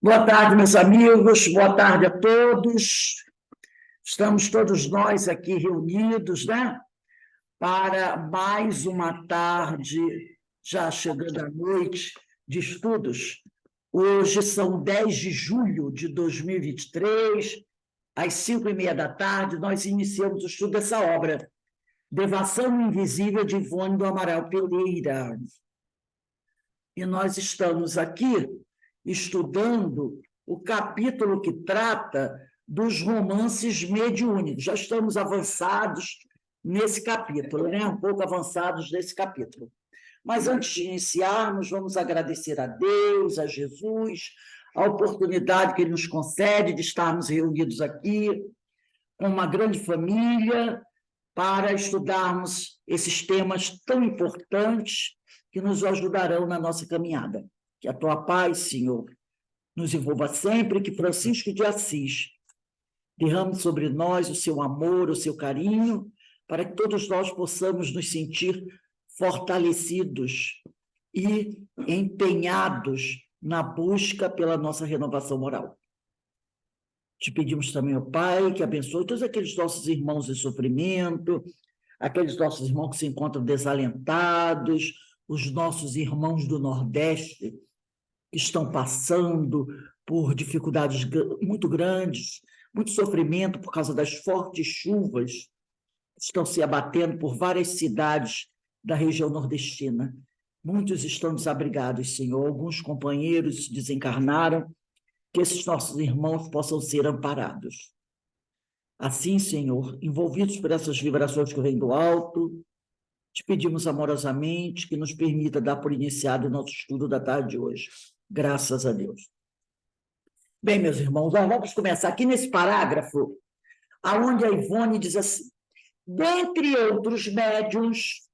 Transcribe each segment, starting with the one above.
Boa tarde, meus amigos, boa tarde a todos. Estamos todos nós aqui reunidos, né, para mais uma tarde, já chegando à noite, de estudos. Hoje são 10 de julho de 2023, às 5h30 da tarde, nós iniciamos o estudo dessa obra, Devação Invisível de Ivone do Amaral Pereira. E nós estamos aqui estudando o capítulo que trata dos romances mediúnicos. Já estamos avançados nesse capítulo, né? Um pouco avançados nesse capítulo. Mas antes de iniciarmos, vamos agradecer a Deus, a Jesus, a oportunidade que Ele nos concede de estarmos reunidos aqui com uma grande família para estudarmos esses temas tão importantes que nos ajudarão na nossa caminhada. Que a tua paz, Senhor, nos envolva sempre, que Francisco de Assis derrame sobre nós o seu amor, o seu carinho, para que todos nós possamos nos sentir fortalecidos e empenhados na busca pela nossa renovação moral. Te pedimos também, ó Pai, que abençoe todos aqueles nossos irmãos em sofrimento, aqueles nossos irmãos que se encontram desalentados, os nossos irmãos do Nordeste que estão passando por dificuldades muito grandes, muito sofrimento por causa das fortes chuvas, estão se abatendo por várias cidades da região nordestina. Muitos estão desabrigados, Senhor. Alguns companheiros desencarnaram, que esses nossos irmãos possam ser amparados. Assim, Senhor, envolvidos por essas vibrações que vêm do alto, te pedimos amorosamente que nos permita dar por iniciado o nosso estudo da tarde de hoje. Graças a Deus. Bem, meus irmãos, nós vamos começar aqui nesse parágrafo, onde a Ivone diz assim: dentre outros médiuns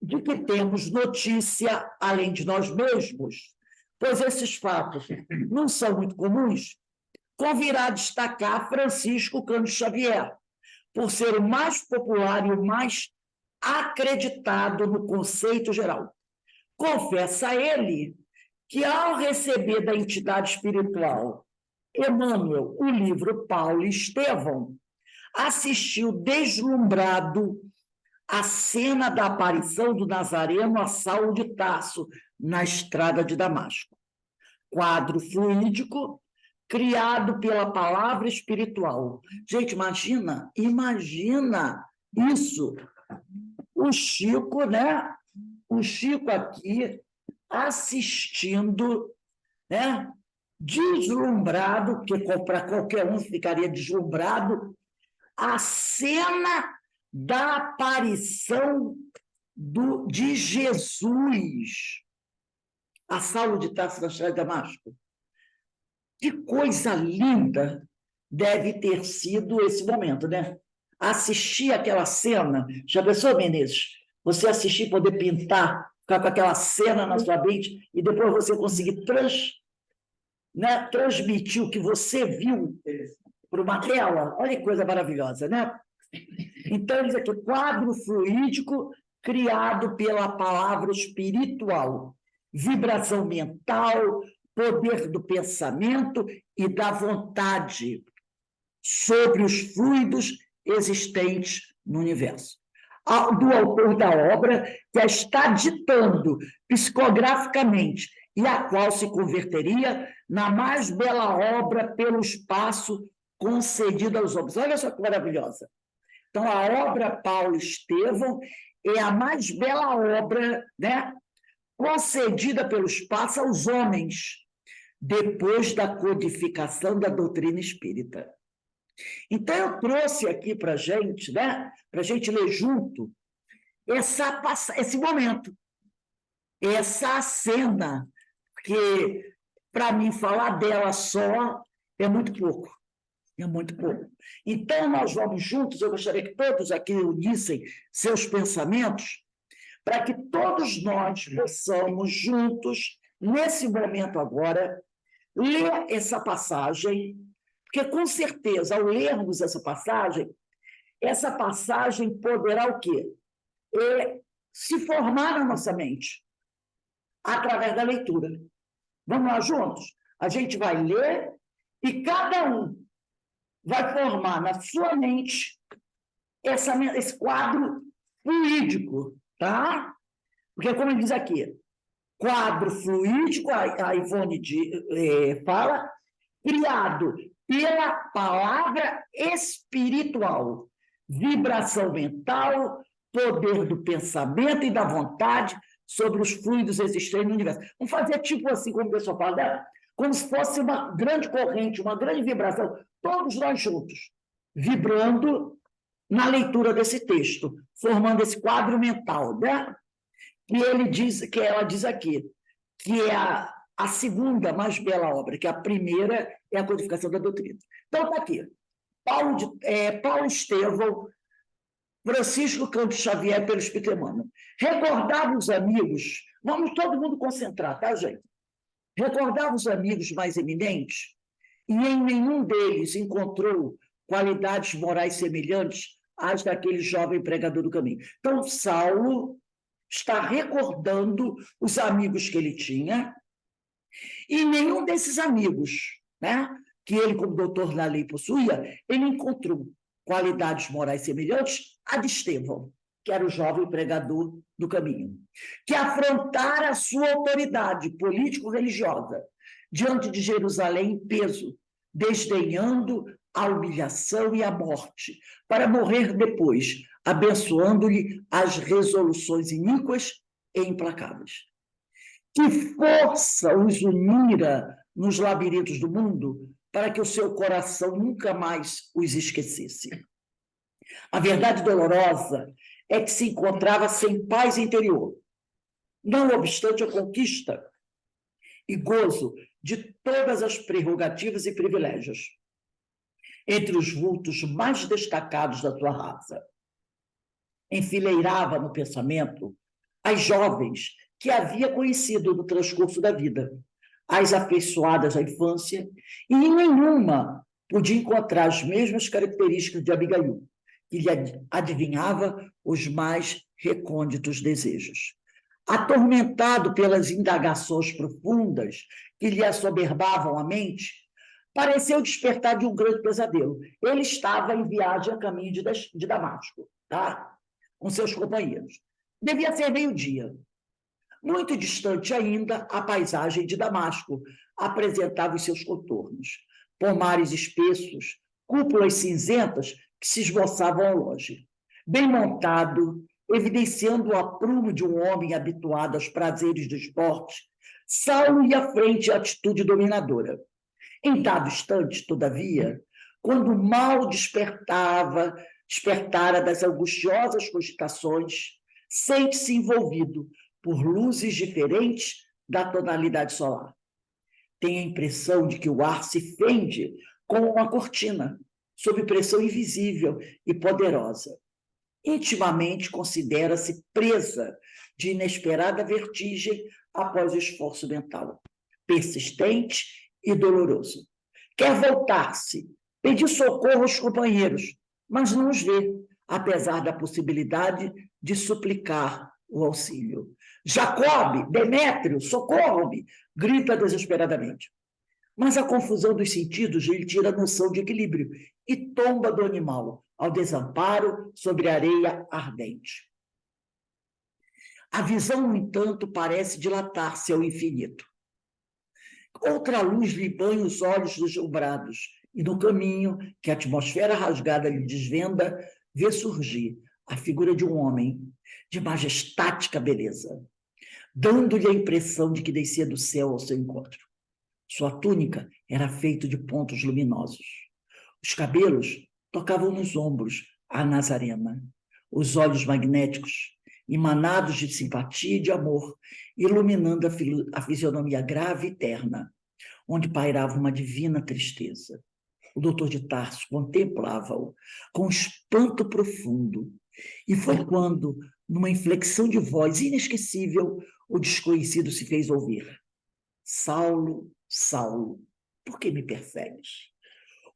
de que temos notícia, além de nós mesmos, pois esses fatos não são muito comuns, convirá destacar Francisco Cândido Xavier, por ser o mais popular e o mais acreditado no conceito geral. Confessa ele que, ao receber da entidade espiritual Emmanuel o livro Paulo e Estevão, assistiu deslumbrado à cena da aparição do Nazareno a Saulo de Tarso na estrada de Damasco. Quadro fluídico criado pela palavra espiritual. Gente, imagina isso. O Chico, né? O Chico aqui assistindo, né? Deslumbrado, que para qualquer um ficaria deslumbrado, a cena da aparição de Jesus a Saulo de Tarso na estrada de Damasco. Que coisa linda deve ter sido esse momento, né? Assistir aquela cena. Já pensou, Menezes? Você assistir, poder pintar, ficar com aquela cena na sua mente e depois você conseguir transmitir o que você viu para uma tela? Olha que coisa maravilhosa, né? Então, diz aqui, quadro fluídico criado pela palavra espiritual, vibração mental, poder do pensamento e da vontade sobre os fluidos existentes no universo. Do autor da obra, que a está ditando psicograficamente e a qual se converteria na mais bela obra pelo espaço concedido aos homens. Olha só que maravilhosa. Então, a obra Paulo Estevão é a mais bela obra, né, concedida pelo espaço aos homens, depois da codificação da doutrina espírita. Então, eu trouxe aqui para a gente, né, para a gente ler junto, esse momento, essa cena, que, para mim, falar dela só é muito pouco. É muito pouco. Então, nós vamos juntos, eu gostaria que todos aqui unissem seus pensamentos, para que todos nós possamos juntos, nesse momento agora, ler essa passagem, porque, com certeza, ao lermos essa passagem poderá o quê? Se formar na nossa mente, através da leitura. Vamos lá juntos? A gente vai ler e cada um vai formar na sua mente esse quadro fluídico, tá? Porque, como ele diz aqui, quadro fluídico, a Ivone fala, criado pela palavra espiritual, vibração mental, poder do pensamento e da vontade sobre os fluidos existentes no universo. Vamos fazer tipo assim, como o pessoal fala, né? Como se fosse uma grande corrente, uma grande vibração, todos nós juntos, vibrando na leitura desse texto, formando esse quadro mental, né? Que ela diz aqui, que é a segunda mais bela obra, que a primeira é a codificação da doutrina. Então, está aqui. Paulo Estevão, Francisco Campos Xavier, pelo Espírito Emmanuel. Recordava os amigos, vamos todo mundo concentrar, tá, gente? Recordava os amigos mais eminentes e em nenhum deles encontrou qualidades morais semelhantes às daquele jovem pregador do caminho. Então, Saulo está recordando os amigos que ele tinha, e nenhum desses amigos, né, que ele, como doutor da lei, possuía, ele encontrou qualidades morais semelhantes a de Estevão, que era o jovem pregador do caminho, que afrontara a sua autoridade político-religiosa diante de Jerusalém em peso, desdenhando a humilhação e a morte, para morrer depois, abençoando-lhe as resoluções iníquas e implacáveis. Que força os unira nos labirintos do mundo para que o seu coração nunca mais os esquecesse. A verdade dolorosa é que se encontrava sem paz interior, não obstante a conquista e gozo de todas as prerrogativas e privilégios, entre os vultos mais destacados da sua raça. Enfileirava no pensamento as jovens que havia conhecido no transcurso da vida, as afeiçoadas à infância, e em nenhuma podia encontrar as mesmas características de Abigail, que lhe adivinhava os mais recônditos desejos. Atormentado pelas indagações profundas que lhe assoberbavam a mente, pareceu despertar de um grande pesadelo. Ele estava em viagem a caminho de Damasco, tá? Com seus companheiros. Devia ser meio-dia. Muito distante ainda, a paisagem de Damasco apresentava os seus contornos. Pomares espessos, cúpulas cinzentas que se esboçavam ao longe. Bem montado, evidenciando o aprumo de um homem habituado aos prazeres do esporte, Saulo ia à frente à atitude dominadora. Em dado instante, todavia, quando mal despertara das angustiosas cogitações, sente-se envolvido por luzes diferentes da tonalidade solar. Tem a impressão de que o ar se fende como uma cortina, sob pressão invisível e poderosa. Intimamente considera-se presa de inesperada vertigem após o esforço mental, persistente e doloroso. Quer voltar-se, pedir socorro aos companheiros, mas não os vê, apesar da possibilidade de suplicar o auxílio. Jacobe, Demétrio, socorro-me! Grita desesperadamente. Mas a confusão dos sentidos lhe tira a noção de equilíbrio e tomba do animal ao desamparo sobre a areia ardente. A visão, no entanto, parece dilatar-se ao infinito. Outra luz lhe banha os olhos deslumbrados, e no caminho que a atmosfera rasgada lhe desvenda, vê surgir a figura de um homem de majestática beleza, dando-lhe a impressão de que descia do céu ao seu encontro. Sua túnica era feita de pontos luminosos. Os cabelos tocavam nos ombros a Nazarena. Os olhos magnéticos, emanados de simpatia e de amor, iluminando a fisionomia grave e terna, onde pairava uma divina tristeza. O doutor de Tarso contemplava-o com espanto profundo, e foi quando, numa inflexão de voz inesquecível, o desconhecido se fez ouvir. Saulo, Saulo, por que me persegues?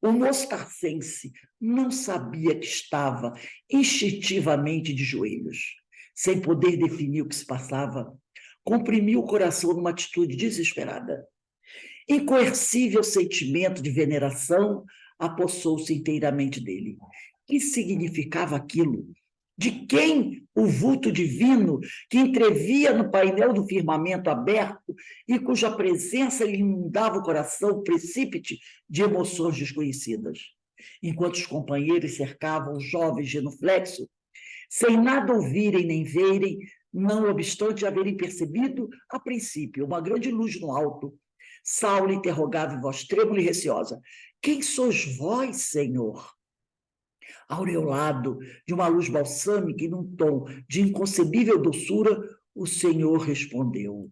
O moço tarcense não sabia que estava instintivamente de joelhos. Sem poder definir o que se passava, comprimiu o coração numa atitude desesperada. Incoercível sentimento de veneração apossou-se inteiramente dele. Que significava aquilo? De quem o vulto divino que entrevia no painel do firmamento aberto e cuja presença lhe inundava o coração precípite de emoções desconhecidas? Enquanto os companheiros cercavam o jovem genuflexo, sem nada ouvirem nem verem, não obstante haverem percebido, a princípio, uma grande luz no alto, Saulo interrogava em voz trêmula e receosa: quem sois vós, Senhor? Aureolado de uma luz balsâmica e num tom de inconcebível doçura, o Senhor respondeu: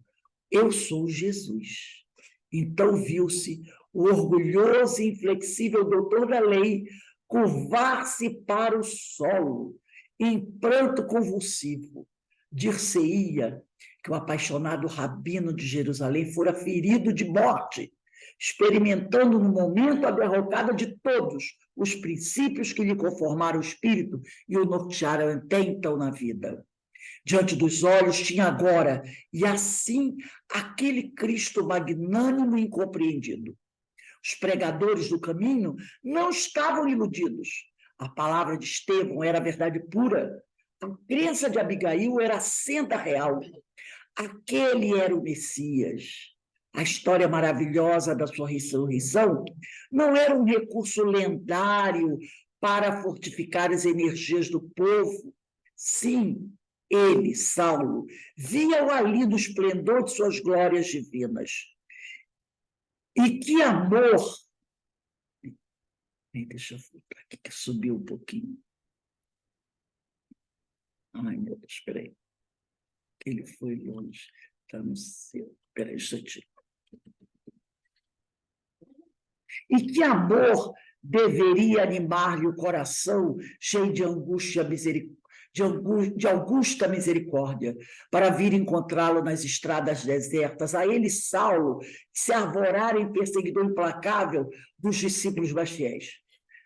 eu sou Jesus. Então viu-se o orgulhoso e inflexível doutor da lei curvar-se para o solo, em pranto convulsivo. Dir-se-ia que o apaixonado rabino de Jerusalém fora ferido de morte, experimentando no momento a derrocada de todos os princípios que lhe conformaram o espírito e o nortearam até então na vida. Diante dos olhos tinha agora, e assim, aquele Cristo magnânimo e incompreendido. Os pregadores do caminho não estavam iludidos. A palavra de Estevão era a verdade pura. A crença de Abigail era a senda real. Aquele era o Messias. A história maravilhosa da sua ressurreição não era um recurso lendário para fortificar as energias do povo. Sim, ele, Saulo, via-o ali no esplendor de suas glórias divinas. E que amor! Deixa eu voltar aqui, que subiu um pouquinho. Ai, meu Deus, espera aí. Ele foi longe. Está no céu. Espera aí, um instantinho. E que amor deveria animar-lhe o coração cheio de angústia, de augusta misericórdia, para vir encontrá-lo nas estradas desertas, a ele, Saulo, se arvorara em perseguidor implacável dos discípulos mais fiéis.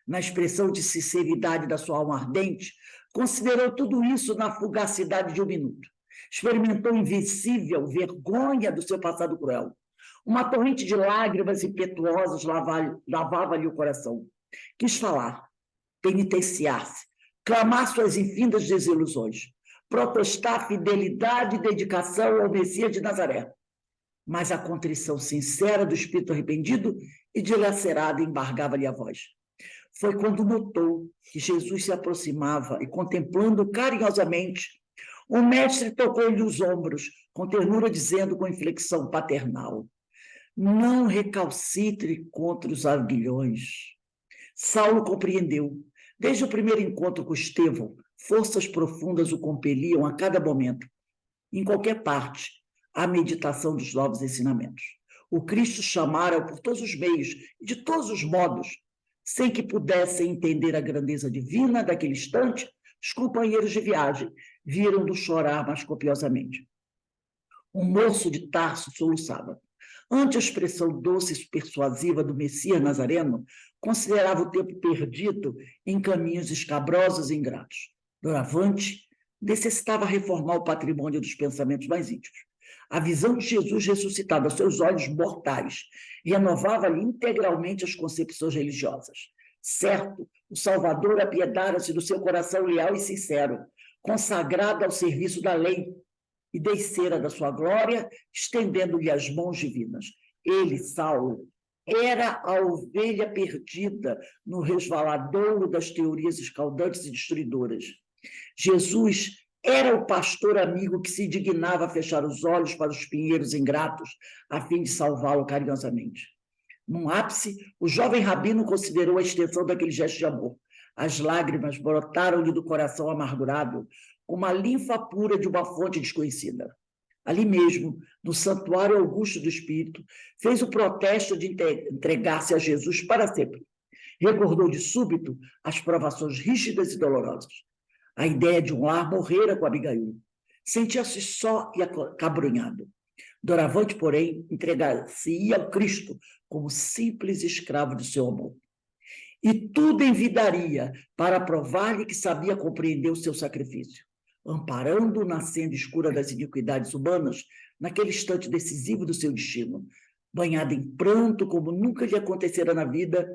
Na expressão de sinceridade da sua alma ardente, considerou tudo isso na fugacidade de um minuto. Experimentou invencível vergonha do seu passado cruel. Uma torrente de lágrimas impetuosas lavava-lhe o coração. Quis falar, penitenciar-se, clamar suas infindas desilusões, protestar fidelidade e dedicação ao Messias de Nazaré. Mas a contrição sincera do espírito arrependido e dilacerado embargava-lhe a voz. Foi quando notou que Jesus se aproximava e, contemplando carinhosamente, o mestre tocou-lhe os ombros, com ternura, dizendo com inflexão paternal: não recalcitre contra os aguilhões. Saulo compreendeu. Desde o primeiro encontro com Estevão, forças profundas o compeliam a cada momento, em qualquer parte, à meditação dos novos ensinamentos. O Cristo chamara-o por todos os meios e de todos os modos, sem que pudessem entender a grandeza divina daquele instante. Os companheiros de viagem viram-no chorar mais copiosamente. Um moço de Tarso soluçava. Ante a expressão doce e persuasiva do Messias Nazareno, considerava o tempo perdido em caminhos escabrosos e ingratos. Doravante, necessitava reformar o patrimônio dos pensamentos mais íntimos. A visão de Jesus ressuscitado aos seus olhos mortais renovava-lhe integralmente as concepções religiosas. Certo, o Salvador apiedara-se do seu coração leal e sincero, consagrado ao serviço da lei, e descera da sua glória, estendendo-lhe as mãos divinas. Ele, Saulo, era a ovelha perdida no resvaladouro das teorias escaldantes e destruidoras. Jesus era o pastor amigo que se dignava a fechar os olhos para os pinheiros ingratos, a fim de salvá-lo carinhosamente. Num ápice, o jovem rabino considerou a extensão daquele gesto de amor. As lágrimas brotaram-lhe do coração amargurado, como a linfa pura de uma fonte desconhecida. Ali mesmo, no santuário augusto do Espírito, fez o protesto de entregar-se a Jesus para sempre. Recordou de súbito as provações rígidas e dolorosas. A ideia de um lar morrera com Abigail. Sentia-se só e acabrunhado. Doravante, porém, entregar-se-ia ao Cristo como simples escravo de seu amor. E tudo envidaria para provar-lhe que sabia compreender o seu sacrifício, amparando-o na senda escura das iniquidades humanas, naquele instante decisivo do seu destino. banhado em pranto, como nunca lhe acontecera na vida,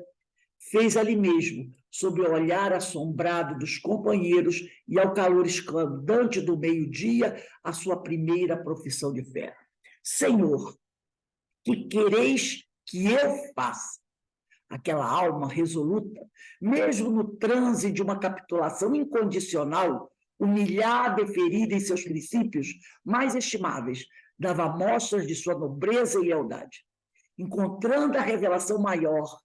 fez ali mesmo, sob o olhar assombrado dos companheiros e ao calor escaldante do meio-dia, a sua primeira profissão de fé. Senhor, que quereis que eu faça? Aquela alma resoluta, mesmo no transe de uma capitulação incondicional, humilhada e ferida em seus princípios mais estimáveis, dava mostras de sua nobreza e lealdade. Encontrando a revelação maior,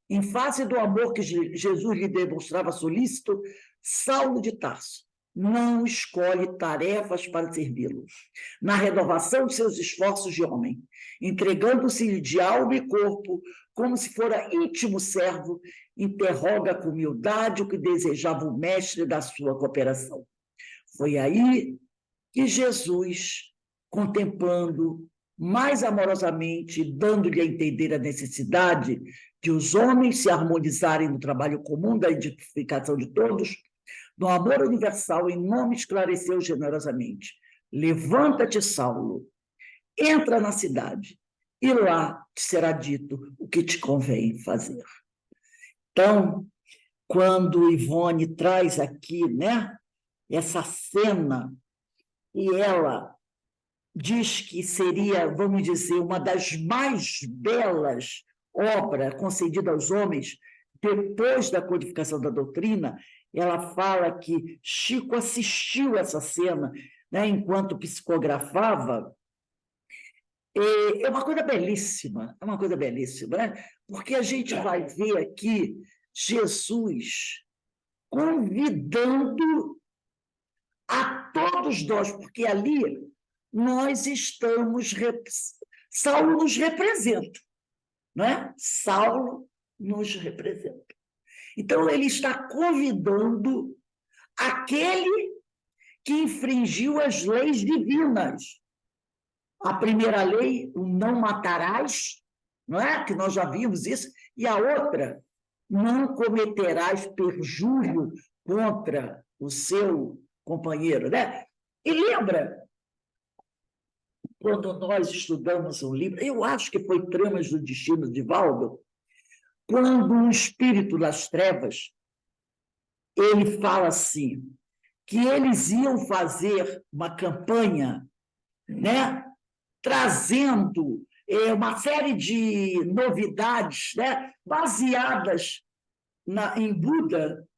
em face do amor que Jesus lhe demonstrava solícito, Saulo de Tarso não escolhe tarefas para servi-lo. Na renovação de seus esforços de homem, entregando-se de alma e corpo, como se fora íntimo servo, interroga com humildade o que desejava o mestre da sua cooperação. Foi aí que Jesus, contemplando mais amorosamente, dando-lhe a entender a necessidade de os homens se harmonizarem no trabalho comum da edificação de todos, no amor universal, em nome esclareceu generosamente: levanta-te, Saulo, entra na cidade, e lá te será dito o que te convém fazer. Então, quando Ivone traz aqui, né, essa cena, e ela diz que seria, vamos dizer, uma das mais belas obras concedidas aos homens depois da codificação da doutrina, ela fala que Chico assistiu essa cena, né, enquanto psicografava. É uma coisa belíssima, né? Porque a gente vai ver aqui Jesus convidando a todos nós, porque ali nós estamos... Saulo nos representa, não é? Saulo nos representa. Então, ele está convidando aquele que infringiu as leis divinas. A primeira lei, o não matarás, não é? Que nós já vimos isso, e a outra, não cometerás perjúrio contra o seu companheiro, né? E lembra, quando nós estudamos um livro, eu acho que foi Tramas do Destino de Valdo, quando um espírito das trevas, ele fala assim, que eles iam fazer uma campanha, né, trazendo uma série de novidades, né, baseadas em Buda,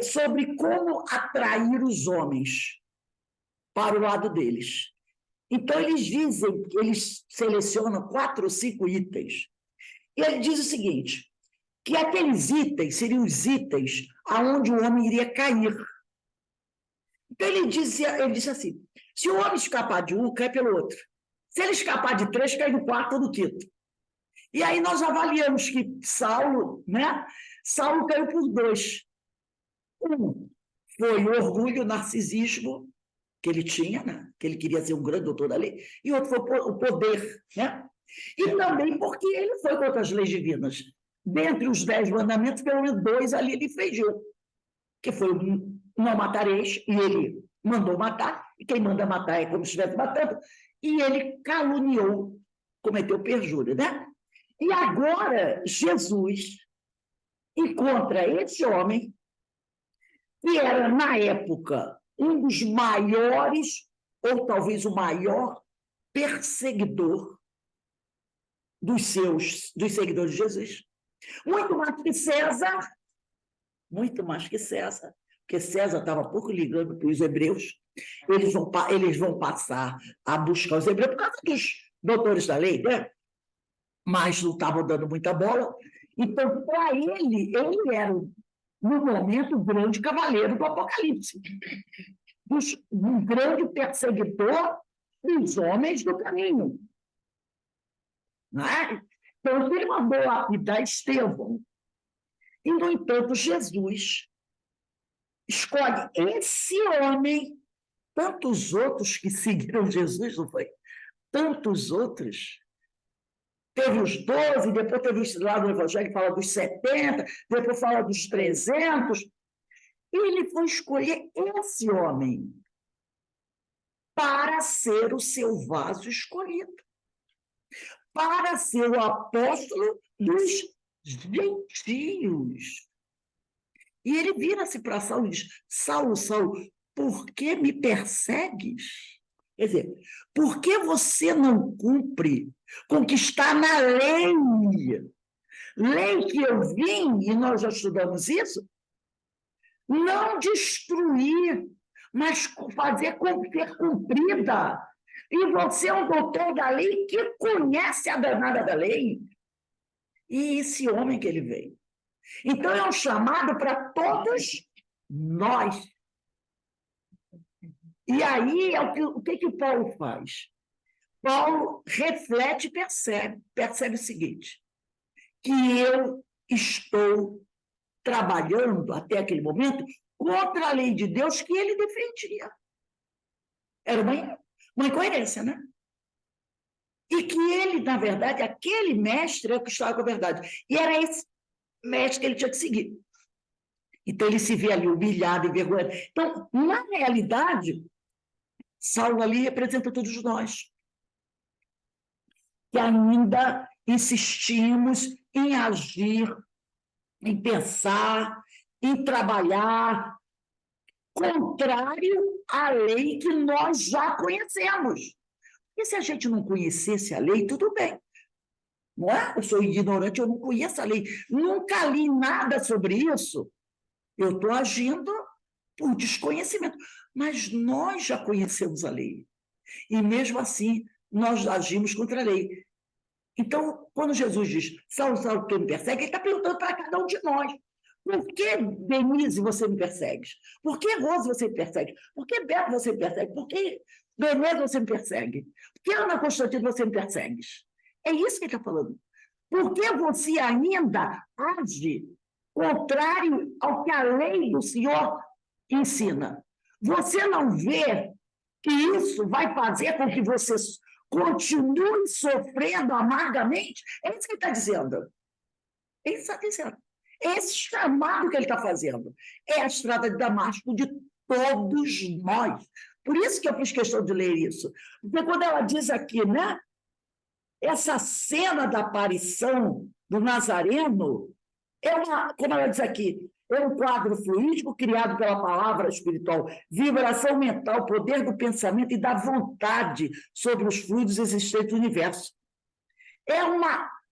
sobre como atrair os homens para o lado deles. Então, eles dizem, eles selecionam 4 ou 5 itens. E ele diz o seguinte, que aqueles itens seriam os itens aonde o homem iria cair. Então, ele disse assim, se o homem escapar de um, cai pelo outro. Se ele escapar de 3, cai no 4 ou no 5º. E aí nós avaliamos que Saulo, né? Saulo caiu por 2. Um foi o orgulho, o narcisismo que ele tinha, né? Que ele queria ser um grande doutor da lei, e outro foi o poder, né? E também porque ele foi contra as leis divinas. Dentre os 10 mandamentos, pelo menos 2 ali ele infringiu, que foi o não matareis, e ele mandou matar, e quem manda matar é como se estivesse matando, e ele caluniou, cometeu perjúrio, né? E agora Jesus encontra esse homem, que era, na época, um dos maiores, ou talvez o maior, perseguidor dos seguidores de Jesus. Muito mais que César, porque César estava pouco ligando para os hebreus. Eles vão passar a buscar os hebreus por causa dos doutores da lei, né? Mas não estavam dando muita bola. Então, para ele era, no momento, o grande cavaleiro do Apocalipse, um grande perseguidor dos homens do caminho. Não é? Então, ele mandou lapidar Estevão. E, no entanto, Jesus escolhe esse homem, tantos outros que seguiram Jesus, não foi? Tantos outros. Teve os 12, depois teve lá no Evangelho que fala dos 70, depois fala dos 300. E ele foi escolher esse homem para ser o seu vaso escolhido. para ser o apóstolo dos gentios. E ele vira-se para Saulo e diz: Saulo, Saulo, por que me persegues? Quer dizer, por que você não cumpre com o que está na lei? Lei que eu vim, e nós já estudamos isso, não destruir, mas fazer ser cumprida. E você é um doutor da lei que conhece a danada da lei. E esse homem que ele veio. Então, é um chamado para todos nós. E aí, o que o Paulo faz? Paulo reflete e percebe o seguinte, que eu estou trabalhando, até aquele momento, contra a lei de Deus que ele defendia. Era uma incoerência, né? E que ele, na verdade, aquele mestre é o que estava com a verdade. E era esse mestre que ele tinha que seguir. Então, ele se vê ali humilhado, envergonhado. Então, na realidade, Saulo ali representa todos nós, que ainda insistimos em agir, em pensar, em trabalhar, contrário à lei que nós já conhecemos. E se a gente não conhecesse a lei, tudo bem. Não é? Eu sou ignorante, eu não conheço a lei. Nunca li nada sobre isso. Eu estou agindo por desconhecimento. Mas nós já conhecemos a lei. E mesmo assim, nós agimos contra a lei. Então, quando Jesus diz, Saulo, Saulo, tu me persegue, ele está perguntando para cada um de nós. Por que, Denise, você me persegue? Por que, Rose, você me persegue? Por que, Beto, você me persegue? Por que, Beleza, você me persegue? Por que, Ana Constantino, você me persegue? É isso que ele está falando. Por que você ainda age contrário ao que a lei do Senhor ensina? Você não vê que isso vai fazer com que você continue sofrendo amargamente? É isso que ele está dizendo. Ele está dizendo. Esse chamado que ele está fazendo é a estrada de Damasco de todos nós. Por isso que eu fiz questão de ler isso. Porque quando ela diz aqui, né? Essa cena da aparição do Nazareno como ela diz aqui, é um quadro fluídico criado pela palavra espiritual, vibração mental, poder do pensamento e da vontade sobre os fluidos existentes do universo. É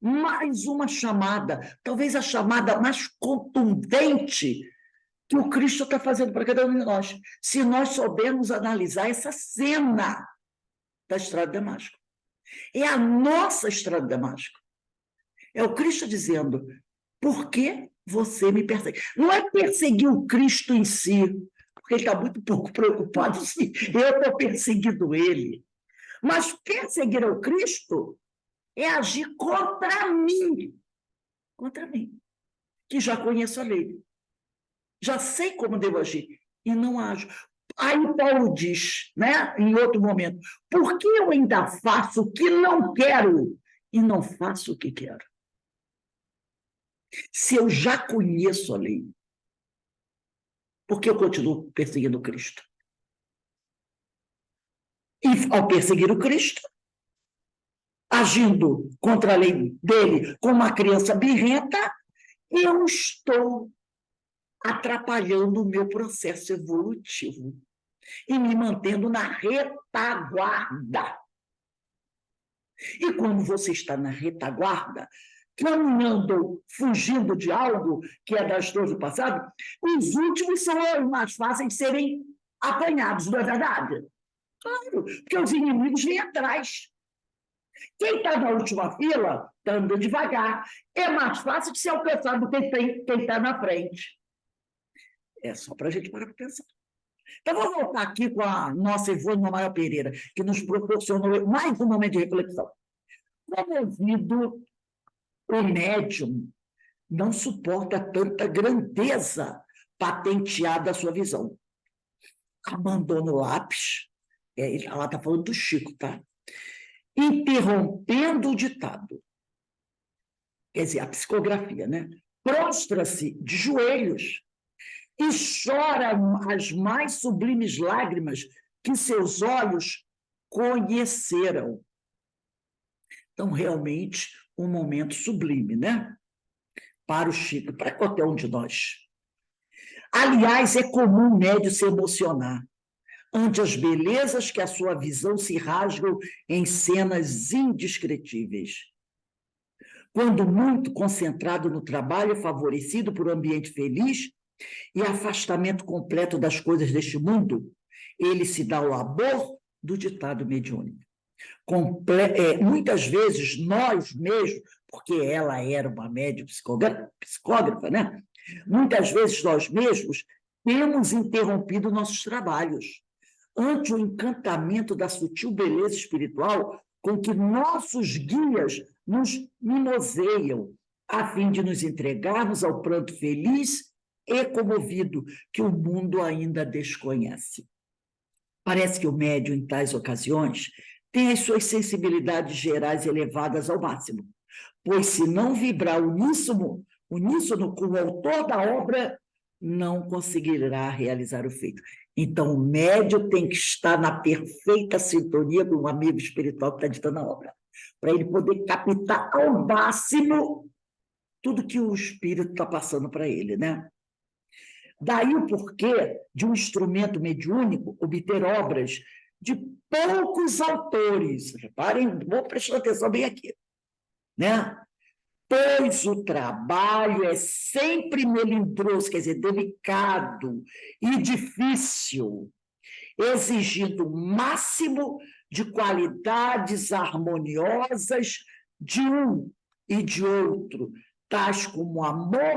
mais uma chamada, talvez a chamada mais contundente que o Cristo está fazendo para cada um de nós, se nós soubermos analisar essa cena da Estrada de Damasco. É a nossa Estrada de Damasco. É o Cristo dizendo, por que você me persegue? Não é perseguir o Cristo em si, porque ele está muito pouco preocupado se eu estou perseguindo ele. Mas perseguir ao Cristo é agir contra mim, que já conheço a lei. Já sei como devo agir e não ajo. Aí Paulo diz, né, em outro momento, por que eu ainda faço o que não quero e não faço o que quero? Se eu já conheço a lei, por que eu continuo perseguindo Cristo? E ao perseguir o Cristo, agindo contra a lei dele como uma criança birrenta, eu estou atrapalhando o meu processo evolutivo e me mantendo na retaguarda. E quando você está na retaguarda, caminhando, fugindo de algo que é das dores do passado, os últimos são os mais fáceis de serem apanhados, não é verdade? Claro, porque os inimigos vêm atrás. Quem está na última fila está andando devagar. É mais fácil de ser alcançado do que quem está na frente. É só para a gente parar para pensar. Então, vou voltar aqui com a nossa Ivone Mamael Pereira, que nos proporcionou mais um momento de reflexão. Comovido, o médium não suporta tanta grandeza patenteada à sua visão. Abandona o lápis, ela está falando do Chico, tá? Interrompendo o ditado. Quer dizer, a psicografia, né? Prostra-se de joelhos e chora as mais sublimes lágrimas que seus olhos conheceram. Então, realmente, um momento sublime, né? Para o Chico, para qualquer um de nós. Aliás, é comum o médium se emocionar ante as belezas que a sua visão se rasgam em cenas indescritíveis. Quando muito concentrado no trabalho, favorecido por um ambiente feliz e afastamento completo das coisas deste mundo, ele se dá ao labor do ditado mediúnico. Muitas vezes nós mesmos, porque ela era uma médium psicógrafa, né? Muitas vezes nós mesmos temos interrompido nossos trabalhos ante o encantamento da sutil beleza espiritual com que nossos guias nos mimoseiam, a fim de nos entregarmos ao pranto feliz e comovido que o mundo ainda desconhece. Parece que o médium, em tais ocasiões, tem as suas sensibilidades gerais elevadas ao máximo, pois se não vibrar uníssono com o autor da obra, não conseguirá realizar o feito. Então, o médium tem que estar na perfeita sintonia com um amigo espiritual que está ditando a obra, para ele poder captar ao máximo tudo que o espírito está passando para ele, né? Daí o porquê de um instrumento mediúnico obter obras de poucos autores. Reparem, vou prestar atenção bem aqui, né? Pois o trabalho é sempre melindroso, quer dizer, delicado e difícil, exigindo o máximo de qualidades harmoniosas de um e de outro, tais como amor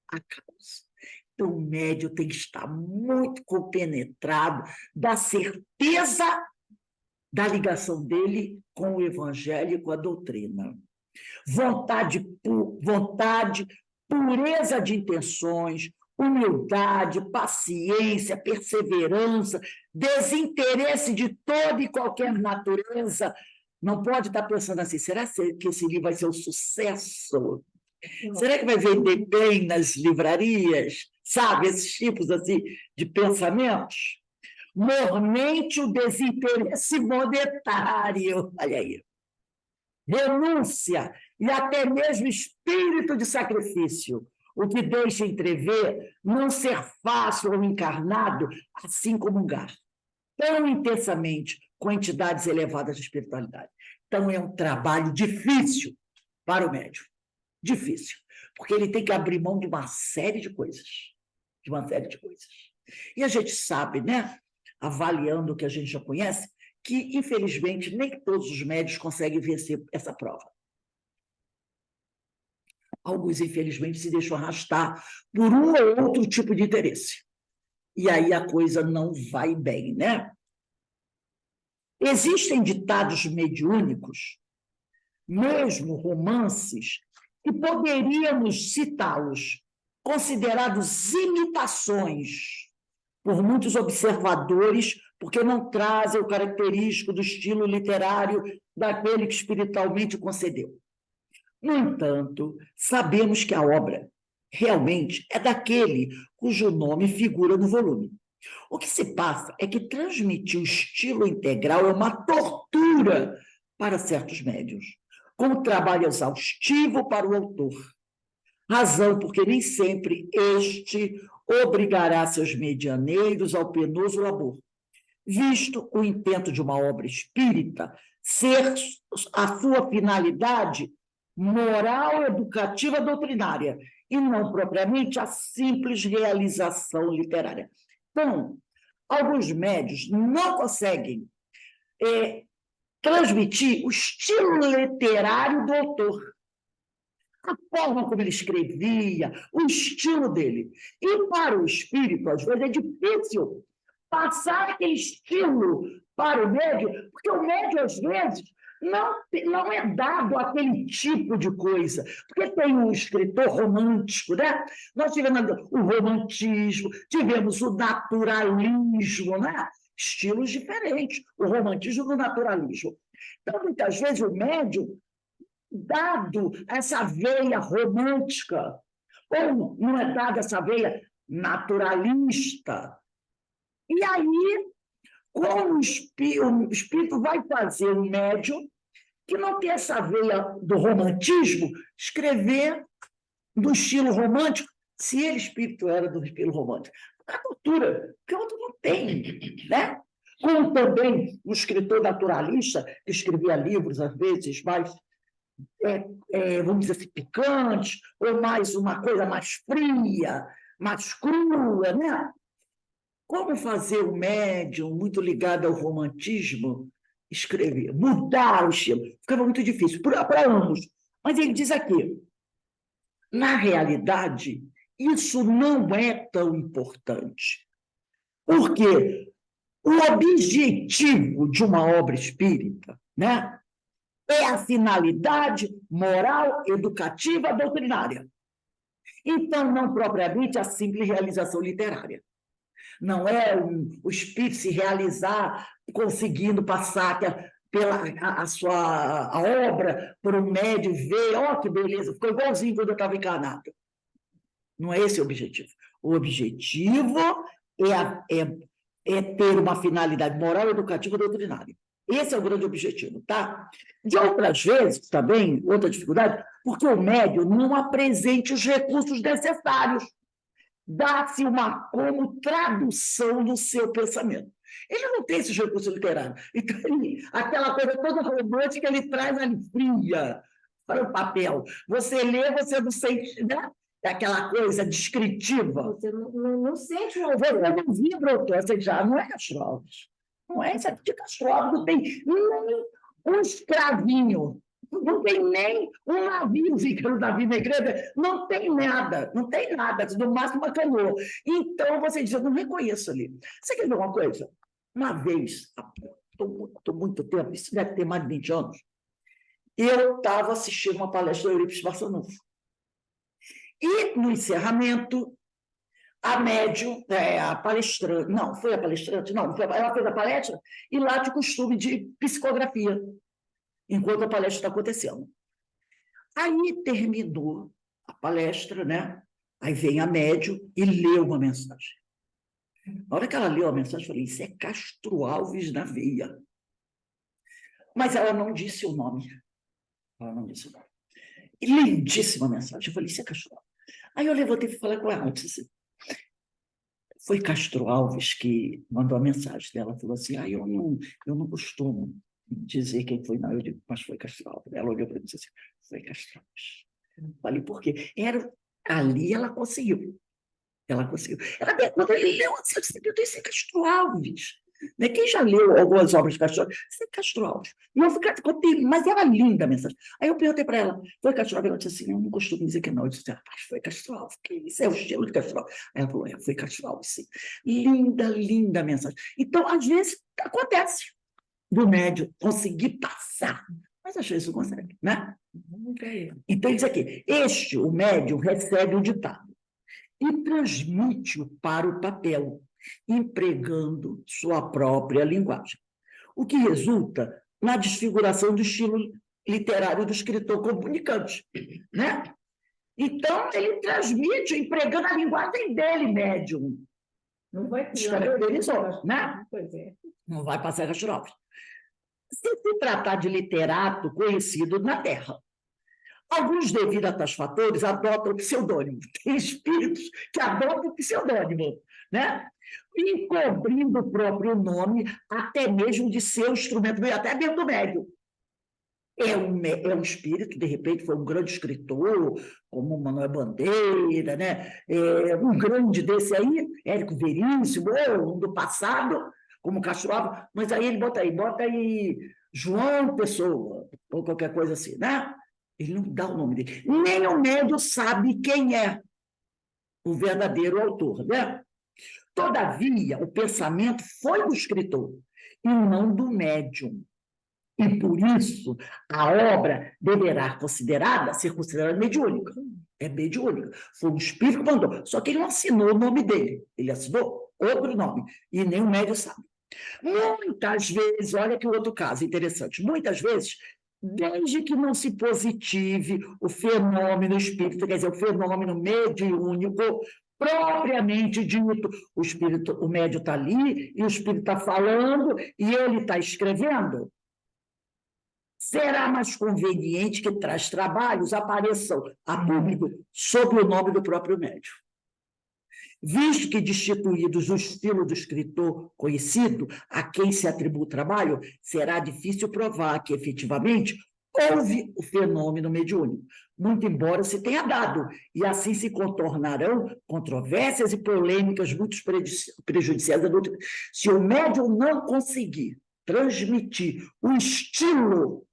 à causa. Então, o médium tem que estar muito compenetrado da certeza da ligação dele com o evangelho e com a doutrina. Vontade, pureza de intenções, humildade, paciência, perseverança, desinteresse de toda e qualquer natureza. Não pode estar pensando assim, será que esse livro vai ser um sucesso? Será que vai vender bem nas livrarias? Sabe, esses tipos assim de pensamentos? Mormente o desinteresse monetário, olha aí. Renúncia e até mesmo espírito de sacrifício, o que deixa entrever não ser fácil ou encarnado, assim comungar tão intensamente com entidades elevadas de espiritualidade. Então, é um trabalho difícil para o médium. Difícil, porque ele tem que abrir mão de uma série de coisas. De uma série de coisas. E a gente sabe, né, avaliando o que a gente já conhece, que, infelizmente, nem todos os médios conseguem vencer essa prova. Alguns, infelizmente, se deixam arrastar por um ou outro tipo de interesse. E aí a coisa não vai bem, né? Existem ditados mediúnicos, mesmo romances, que poderíamos citá-los, considerados imitações por muitos observadores, porque não trazem o característico do estilo literário daquele que espiritualmente concedeu. No entanto, sabemos que a obra realmente é daquele cujo nome figura no volume. O que se passa é que transmitir o estilo integral é uma tortura para certos médiuns, com um trabalho exaustivo para o autor. Razão porque nem sempre este obrigará seus medianeiros ao penoso labor, visto o intento de uma obra espírita ser a sua finalidade moral, educativa, doutrinária, e não propriamente a simples realização literária. Então, alguns médios não conseguem transmitir o estilo literário do autor, a forma como ele escrevia, o estilo dele. E para o espírito, às vezes, é difícil passar aquele estilo para o médium, porque o médium, às vezes, não é dado aquele tipo de coisa, porque tem um escritor romântico, né? Nós tivemos o romantismo, tivemos o naturalismo, né? Estilos diferentes, o romantismo e o naturalismo. Então, muitas vezes, o médium, dado essa veia romântica, ou não é dada essa veia naturalista, e aí, como o espírito vai fazer o médium que não tem essa veia do romantismo, escrever do estilo romântico, se ele, espírito, era do estilo romântico. A cultura, que o outro não tem, né? Como também um escritor naturalista, que escrevia livros, às vezes, mais, vamos dizer assim, picantes, ou mais uma coisa mais fria, mais crua, né? Como fazer o médium, muito ligado ao romantismo, escrever, mudar o estilo? Ficava muito difícil, para ambos. Mas ele diz aqui, na realidade, isso não é tão importante. Porque o objetivo de uma obra espírita, né, é a finalidade moral, educativa, doutrinária. Então, não propriamente a simples realização literária. Não é o espírito se realizar conseguindo passar pela a obra por um médium e ver, que beleza, ficou igualzinho quando eu estava encarnado. Não é esse o objetivo. O objetivo é ter uma finalidade moral, educativa e doutrinária. Esse é o grande objetivo, tá? De outras vezes, também, outra dificuldade, porque o médium não apresente os recursos necessários. Dá-se uma como tradução do seu pensamento. Ele não tem esses recursos literários. Então, aquela coisa toda romântica, ele traz ali fria para o papel. Você lê, você não sente, né? Aquela coisa descritiva. Você não sente o Você não vibra o você já não é Castro Alves. Não é esse de Castro Alves, não tem nem um escravinho, não tem nem um navio ficando da vida na igreja, não tem nada, no máximo uma canoa. Então, você diz, eu não reconheço ali. Você quer ver uma coisa? Uma vez, há muito tempo, isso deve ter mais de 20 anos, eu estava assistindo uma palestra do Eurípides Barçanufo. E, no encerramento, a médium, a palestrante, não, foi a palestrante, não, ela fez a palestra, e lá de costume de psicografia, enquanto a palestra está acontecendo. Aí terminou a palestra, né? Aí vem a médium e lê uma mensagem. Na hora que ela leu a mensagem, eu falei, isso é Castro Alves na veia. Mas ela não disse o nome. Ela não disse o nome. E lindíssima mensagem. Eu falei, isso é Castro Alves. Aí eu levantei e falei com ela, disse, foi Castro Alves que mandou a mensagem dela. Falou assim, eu não costumo dizer quem foi, não. Eu digo, mas foi Castro Alves. Ela olhou para mim e disse assim, foi Castro Alves. Falei, por quê? Ali ela conseguiu. Quando ele leu assim, eu disse, meu Deus, isso é Castro Alves. Né? Quem já leu algumas obras de Castro Alves? Isso é Castro Alves. E eu fiquei, mas era linda a mensagem. Aí eu perguntei para ela, foi Castro Alves? Ela disse assim, eu não costumo dizer que não. Eu disse, rapaz, foi Castro Alves, que isso é o estilo de Castro Alves. Aí ela falou, foi Castro Alves, sim. Linda, linda a mensagem. Então, às vezes, acontece do médium conseguir passar, mas às vezes não consegue, né? Então, ele diz aqui, o médium recebe o ditado e transmite-o para o papel, empregando sua própria linguagem, o que resulta na desfiguração do estilo literário do escritor comunicante, né? Então, ele transmite empregando a linguagem dele, médium. Não vai descaracterizou, né? Pois é. Não vai passar Castro Alves. Se tratar de literato conhecido na Terra, alguns, devido a tais fatores, adotam o pseudônimo. Tem espíritos que adotam o pseudônimo, né? Encobrindo o próprio nome, até mesmo de seu instrumento, até mesmo do médium. É um espírito, de repente, foi um grande escritor, como Manuel Bandeira, né? Um grande desse aí, Érico Veríssimo, ou um do passado, como Castro Alves, mas aí ele bota aí João Pessoa, ou qualquer coisa assim, né? Ele não dá o nome dele. Nem o médium sabe quem é o verdadeiro autor, né? Todavia, o pensamento foi do escritor e não do médium. E, por isso, a obra deverá ser considerada mediúnica. É mediúnica. Foi um espírito que mandou. Só que ele não assinou o nome dele. Ele assinou outro nome. E nem o médium sabe. Muitas vezes, olha que outro caso interessante, muitas vezes, desde que não se positive o fenômeno espírita, quer dizer, o fenômeno mediúnico, propriamente dito, o médium está ali, e o espírito está falando, e ele está escrevendo, será mais conveniente que tais trabalhos apareçam a público sob o nome do próprio médium. Visto que, destituídos o estilo do escritor conhecido a quem se atribui o trabalho, será difícil provar que, efetivamente, houve o fenômeno mediúnico, muito embora se tenha dado, e assim se contornarão controvérsias e polêmicas muito prejudiciais da doutrina. Se o médium não conseguir transmitir o estilo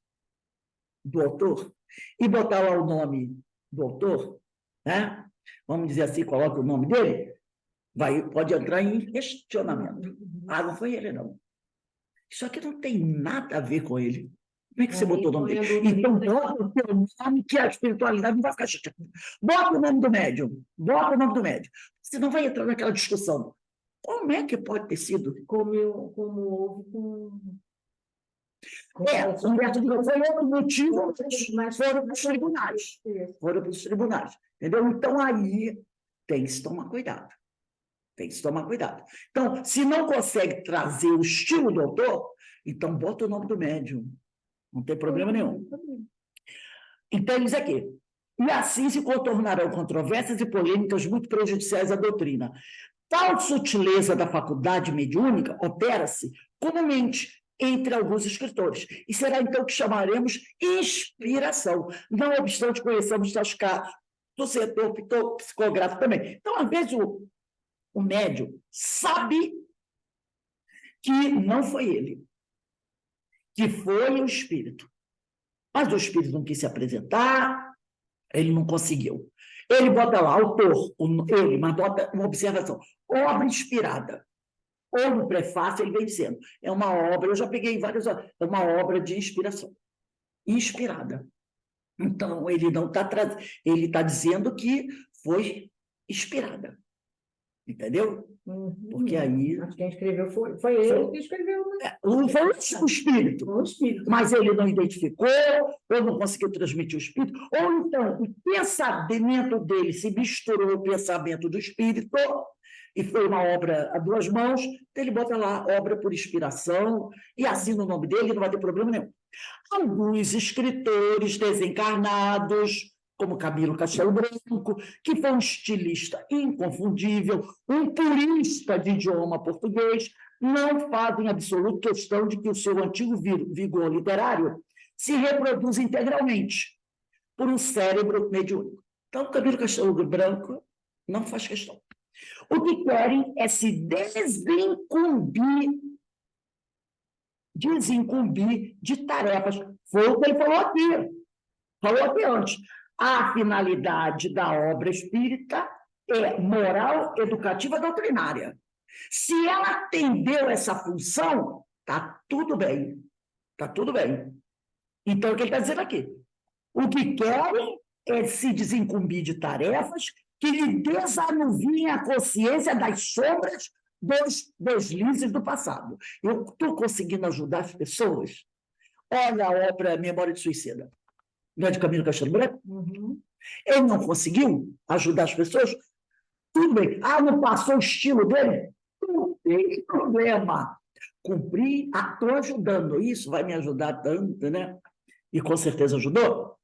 do autor e botar lá o nome do autor, né? Vamos dizer assim, coloca o nome dele, pode entrar em questionamento. Ah, não foi ele, não. Isso aqui não tem nada a ver com ele. Como é que você botou o nome dele? Então, bota o teu nome, que a espiritualidade não vai ficar chateada. Bota o nome do médium. Bota o nome do médium. Você não vai entrar naquela discussão. Como é que pode ter sido? Como houve com... Humberto de Campos foi outro motivo, mas foram para os tribunais. Foram para os tribunais. Entendeu? Então, aí tem que se tomar cuidado. Tem que se tomar cuidado. Então, se não consegue trazer o estilo do autor, então bota o nome do médium. Não tem problema nenhum. Então, diz aqui. E assim se contornarão controvérsias e polêmicas muito prejudiciais à doutrina. Tal sutileza da faculdade mediúnica opera-se comumente entre alguns escritores. E será então o que chamaremos inspiração. Não obstante, conheçamos tais casos do setor psicográfico também. Então, às vezes, o médium sabe que não foi ele, que foi o espírito. Mas o espírito não quis se apresentar, ele não conseguiu. Ele bota lá, autor, mas bota uma observação, obra inspirada. Ou no prefácio ele vem dizendo, é uma obra, eu já peguei várias, é uma obra de inspiração. Inspirada. Então, ele não está ele está dizendo que foi inspirada. Entendeu? Porque aí... Mas quem escreveu foi ele que escreveu. Né? Foi o espírito. O espírito. Mas ele não identificou, ou não conseguiu transmitir o espírito, ou então o pensamento dele se misturou ao pensamento do espírito, e foi uma obra a duas mãos, então ele bota lá, obra por inspiração, e assina o nome dele, não vai ter problema nenhum. Alguns escritores desencarnados, como Camilo Castelo Branco, que foi um estilista inconfundível, um purista de idioma português, não fazem absoluta questão de que o seu antigo vigor literário se reproduza integralmente por um cérebro mediúnico. Então, Camilo Castelo Branco não faz questão. O que querem é se desincumbir de tarefas. Foi o que ele falou aqui antes. A finalidade da obra espírita é moral, educativa, doutrinária. Se ela atendeu essa função, está tudo bem. Está tudo bem. Então, o que ele está dizendo aqui? O que querem é se desincumbir de tarefas que lhe desanuviem a consciência das sombras dos deslizes do passado. Eu estou conseguindo ajudar as pessoas? Olha a obra Memória de Suicida. Não é de Camilo Castelo Branco? Ele não conseguiu ajudar as pessoas? Tudo bem. Ah, não passou o estilo dele? Não tem problema. Cumpri, estou ajudando. Isso vai me ajudar tanto, né? E com certeza ajudou.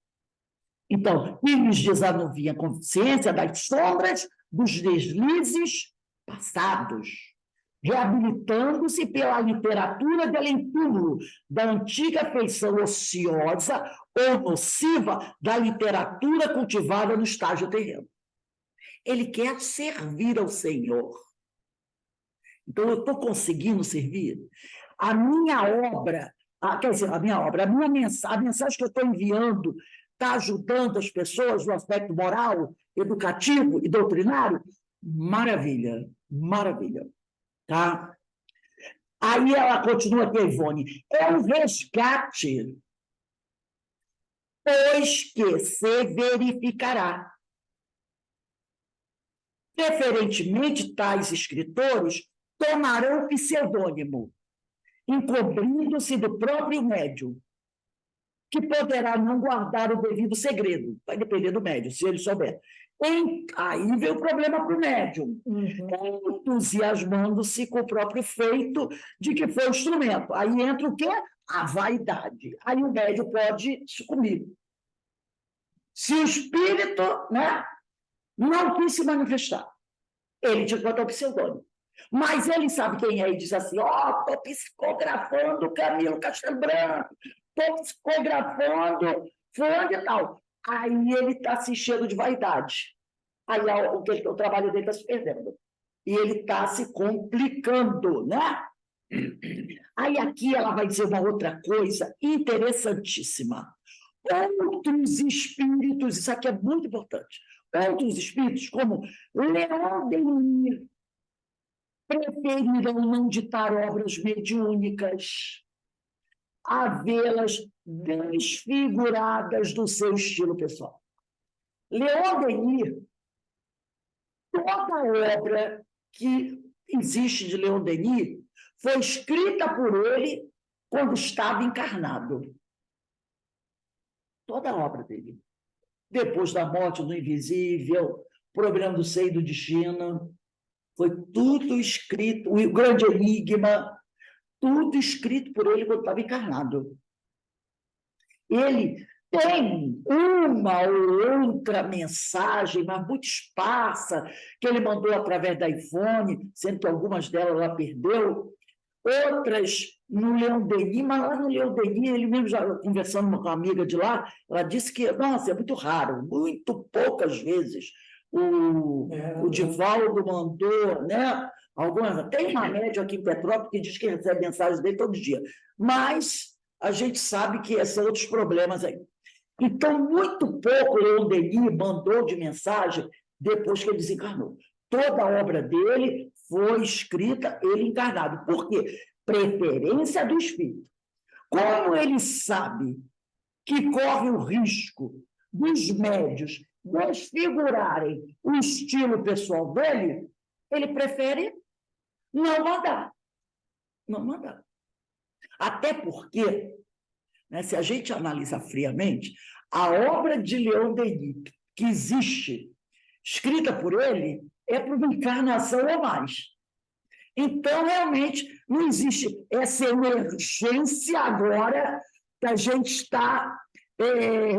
Então, eles desanuviam a consciência das sombras dos deslizes passados, reabilitando-se pela literatura de além-túmulo da antiga feição ociosa ou nociva da literatura cultivada no estágio terreno. Ele quer servir ao Senhor. Então, eu estou conseguindo servir. A minha obra, a mensagem que eu estou enviando está ajudando as pessoas no aspecto moral, educativo e doutrinário? Maravilha, maravilha. Tá? Aí ela continua aqui, Ivone. É um resgate, pois que se verificará. Preferentemente, tais escritores tomarão pseudônimo, encobrindo-se do próprio médium, que poderá não guardar o devido segredo. Vai depender do médium, se ele souber. Aí vem o problema para o médium, entusiasmando-se com o próprio feito de que foi o instrumento. Aí entra o quê? a vaidade. Aí o médium pode sucumbir. Se o espírito, né, não quis se manifestar, ele te botou o pseudônimo. Mas ele sabe quem é e diz assim: ó, estou psicografando o Camilo Castelo Branco, estou psicografando fulano e tal. Aí ele está se enchendo de vaidade. Aí o trabalho dele está se perdendo. E ele está se complicando, né? Aí aqui ela vai dizer uma outra coisa interessantíssima. Outros espíritos, isso aqui é muito importante, outros espíritos, como Leon Denis, preferiram não ditar obras mediúnicas, a vê-las desfiguradas do seu estilo pessoal. Leon Denis, toda obra que existe de Leon Denis foi escrita por ele quando estava encarnado. Toda a obra dele. Depois da morte do Invisível, Problema do Seio e do Destino, foi tudo escrito, o Grande Enigma, tudo escrito por ele quando estava encarnado. Ele tem uma ou outra mensagem, mas muito esparsa, que ele mandou através da iPhone, sendo que algumas delas ela perdeu, outras no Leon Denis, mas lá no Leon Denis, ele mesmo já conversando com uma amiga de lá, ela disse que, nossa, é muito raro, muito poucas vezes o Divaldo mandou, né? Tem uma média aqui em Petrópolis que diz que recebe mensagens dele todo dia, mas a gente sabe que são outros problemas aí. Então, muito pouco o Leon Denis mandou de mensagem depois que ele desencarnou. Toda a obra dele foi escrita ele encarnado. Por quê? Preferência do espírito. Como ele sabe que corre o risco dos médios desfigurarem o estilo pessoal dele, ele prefere não mandar. Não mandar. Até porque, né, se a gente analisa friamente, a obra de Leon Denis, que existe, escrita por ele, é para uma encarnação ou mais. Então, realmente, não existe essa emergência agora que a gente está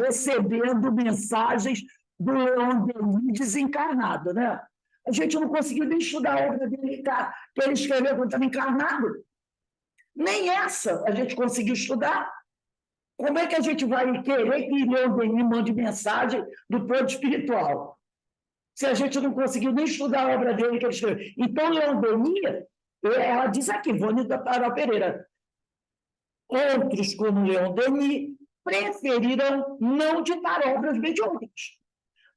recebendo mensagens do Leon Denis desencarnado, né? A gente não conseguiu nem estudar a obra dele que ele escreveu quando estava encarnado. Nem essa a gente conseguiu estudar. Como é que a gente vai querer que Leon Denis mande mensagem do plano espiritual? Se a gente não conseguiu nem estudar a obra dele que ele escreveu. Então, Leon Denis, ela diz aqui, Vânia da Pará Pereira, outros, como Leon Denis, preferiram não ditar obras mediúnicas,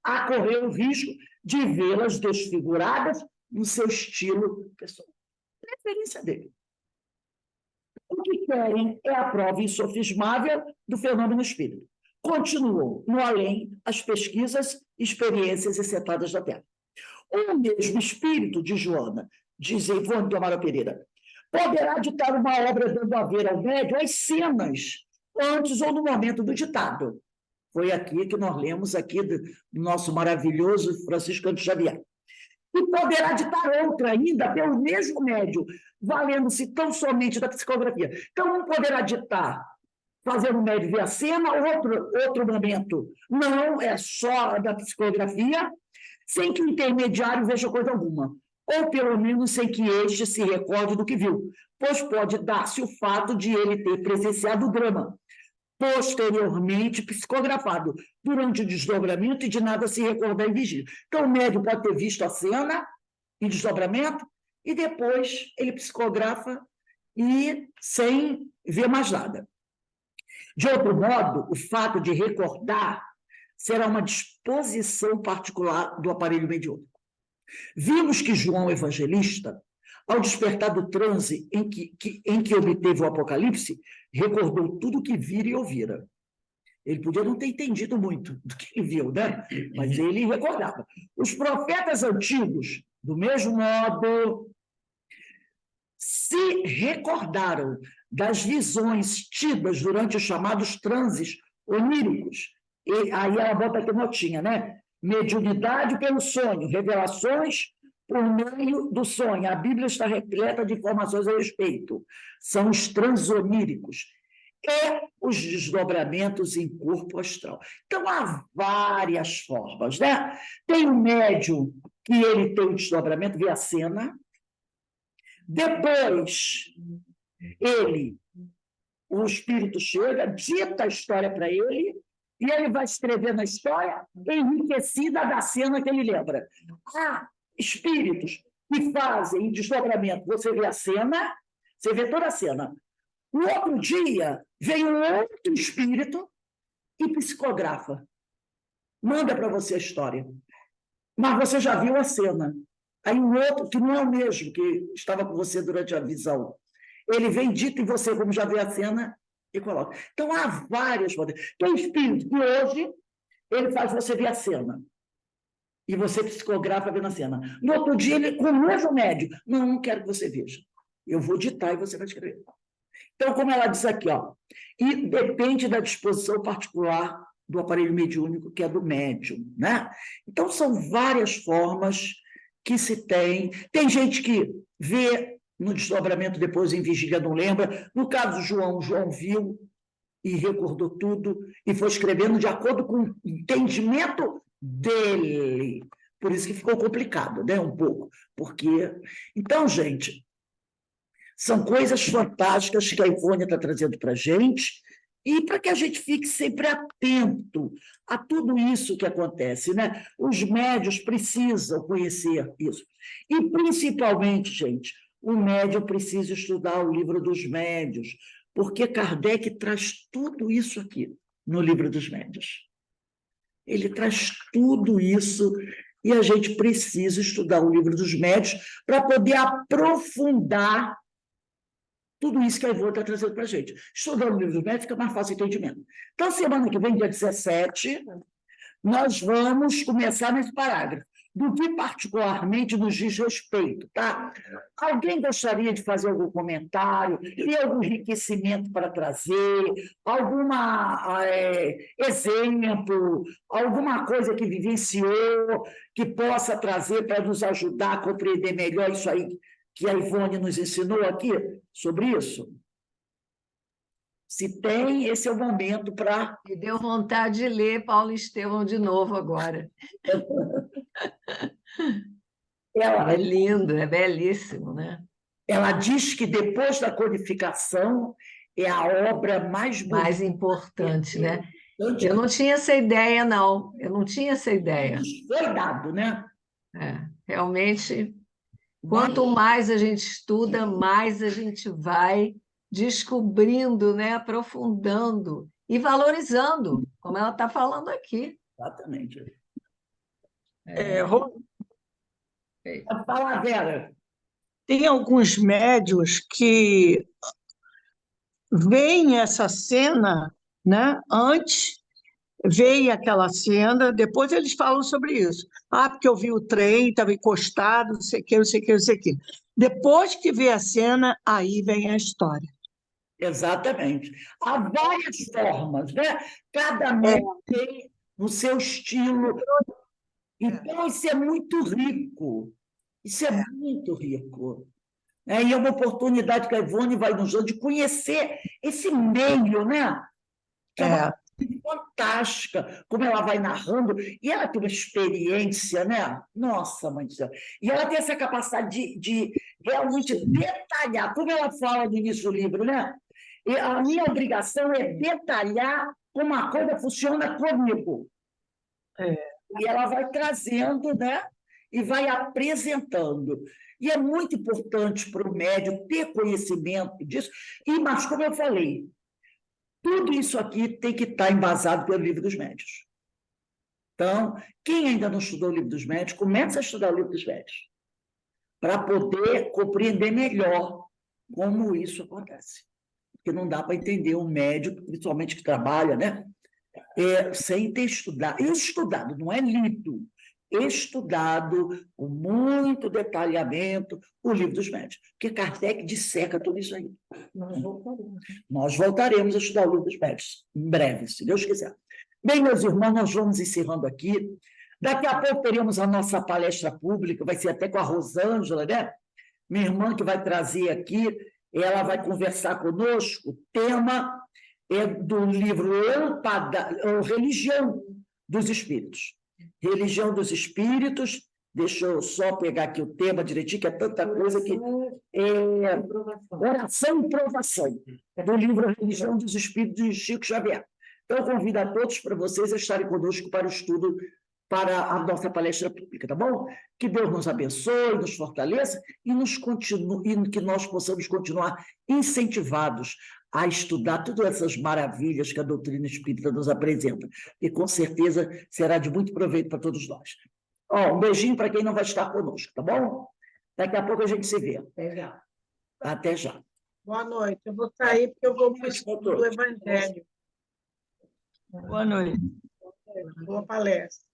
a correr o risco de vê-las desfiguradas no seu estilo pessoal. Preferência dele. O que querem é a prova insofismável do fenômeno espírita. Continuou no além as pesquisas, experiências excitadas da Terra. O mesmo espírito de Joana, diz Ivone de Amaral Pereira, poderá ditar uma obra dando a ver ao médium as cenas, antes ou no momento do ditado. Foi aqui que nós lemos aqui do nosso maravilhoso Francisco Cândido Xavier. E poderá ditar outra ainda pelo mesmo médium, valendo-se tão somente da psicografia. Então, um poderá ditar, fazer o médium ver a cena, outro momento não, é só da psicografia, sem que o intermediário veja coisa alguma, ou pelo menos sem que este se recorde do que viu, pois pode dar-se o fato de ele ter presenciado o drama, posteriormente psicografado, durante o desdobramento e de nada se recordar em vigília. Então, o médium pode ter visto a cena em desdobramento e depois ele psicografa e sem ver mais nada. De outro modo, o fato de recordar será uma disposição particular do aparelho mediúnico. Vimos que João Evangelista, ao despertar do transe em que obteve o Apocalipse, recordou tudo o que vira e ouvira. Ele podia não ter entendido muito do que ele viu, né? Mas ele recordava. Os profetas antigos, do mesmo modo, se recordaram das visões tidas durante os chamados transes oníricos. E aí ela bota aqui notinha, né? Mediunidade pelo sonho, revelações por meio do sonho. A Bíblia está repleta de informações a respeito. São os transos oníricos. e os desdobramentos em corpo astral. Então, há várias formas, né? Tem o médium que ele tem o desdobramento via cena, depois o espírito chega, dita a história para ele, e ele vai escrever na história enriquecida da cena que ele lembra. Há espíritos que fazem desdobramento, você vê a cena, você vê toda a cena. No outro dia, vem um outro espírito e psicografa. Manda para você a história. Mas você já viu a cena. Aí o outro, que não é o mesmo que estava com você durante a visão, ele vem dito em você, como já viu a cena, e coloca. Então, há várias maneiras. Tem espírito que hoje ele faz você ver a cena. E você psicografa vendo a cena. No outro dia, ele, com o mesmo médio, não quero que você veja. Eu vou ditar e você vai escrever. Então, como ela diz aqui, ó, e depende da disposição particular do aparelho mediúnico, que é do médium, né? Então, são várias formas que se tem. Tem gente que vê no desdobramento depois em vigília, não lembra. No caso do João, o João viu e recordou tudo e foi escrevendo de acordo com o entendimento dele. Por isso que ficou complicado, né? Um pouco. Porque... Então, gente, são coisas fantásticas que a Ivone está trazendo para a gente e para que a gente fique sempre atento a tudo isso que acontece, né? Os médios precisam conhecer isso. E, principalmente, gente, o médium precisa estudar o livro dos médios, porque Kardec traz tudo isso aqui no livro dos médios. Ele traz tudo isso e a gente precisa estudar o livro dos médios para poder aprofundar tudo isso que a Ivone está trazendo para a gente. Estudando o livro dos médios fica mais fácil o entendimento. Então, semana que vem, dia 17, nós vamos começar nesse parágrafo, do que particularmente nos diz respeito, tá? Alguém gostaria de fazer algum comentário, ter algum enriquecimento para trazer, algum exemplo, alguma coisa que vivenciou, que possa trazer para nos ajudar a compreender melhor isso aí que a Ivone nos ensinou aqui sobre isso? Se tem, esse é o momento para... Me deu vontade de ler Paulo Estevão de novo agora. É lindo, é belíssimo, né? Ela diz que depois da codificação é a obra mais importante, né? Eu não tinha essa ideia, não. Eu não tinha essa ideia. Foi dado, né? Realmente, quanto mais a gente estuda, mais a gente vai descobrindo, né? Aprofundando e valorizando, como ela está falando aqui. Exatamente. Fala, Vera. Tem alguns médios que veem essa cena, né? Antes, veem aquela cena, depois eles falam sobre isso. Porque eu vi o trem, estava encostado, não sei o que, não sei o que, não sei o que. Depois que vê a cena, aí vem a história. Exatamente. Há várias formas, né? Cada médium tem o seu estilo. Então, isso é muito rico. Isso é muito rico. E é uma oportunidade que a Ivone vai nos dando de conhecer esse meio, né? Que é uma coisa fantástica, como ela vai narrando, e ela tem uma experiência, né? Nossa, mãe do céu. E ela tem essa capacidade de realmente detalhar, como ela fala no início do livro, né? E a minha obrigação é detalhar como a coisa funciona comigo. E ela vai trazendo, né? E vai apresentando. E é muito importante para o médium ter conhecimento disso. Mas, como eu falei, tudo isso aqui tem que estar embasado pelo livro dos médios. Então, quem ainda não estudou o livro dos médios, comece a estudar o livro dos médios, para poder compreender melhor como isso acontece. Porque não dá para entender um médico, principalmente que trabalha, né? Sem ter estudado. Estudado, não é lido. Estudado com muito detalhamento o livro dos médios, porque Kardec disseca tudo isso aí. Nós voltaremos a estudar o livro dos médios em breve, se Deus quiser. Bem, meus irmãos, nós vamos encerrando aqui. Daqui a pouco teremos a nossa palestra pública, vai ser até com a Rosângela, né? Minha irmã que vai trazer aqui, ela vai conversar conosco. O tema é do livro Religião dos Espíritos. Religião dos Espíritos, deixa eu só pegar aqui o tema direitinho, que é tanta coisa que... Oração e Provação, do livro Religião dos Espíritos, de Chico Xavier. Então, eu convido a todos para vocês a estarem conosco para o estudo, para a nossa palestra pública, tá bom? Que Deus nos abençoe, nos fortaleça e que nós possamos continuar incentivados a estudar todas essas maravilhas que a doutrina espírita nos apresenta. E, com certeza, será de muito proveito para todos nós. Um beijinho para quem não vai estar conosco, tá bom? Daqui a pouco a gente se vê. Até já. Até já. Boa noite. Eu vou sair porque eu vou para o estudo do Evangelho. Boa noite. Boa palestra.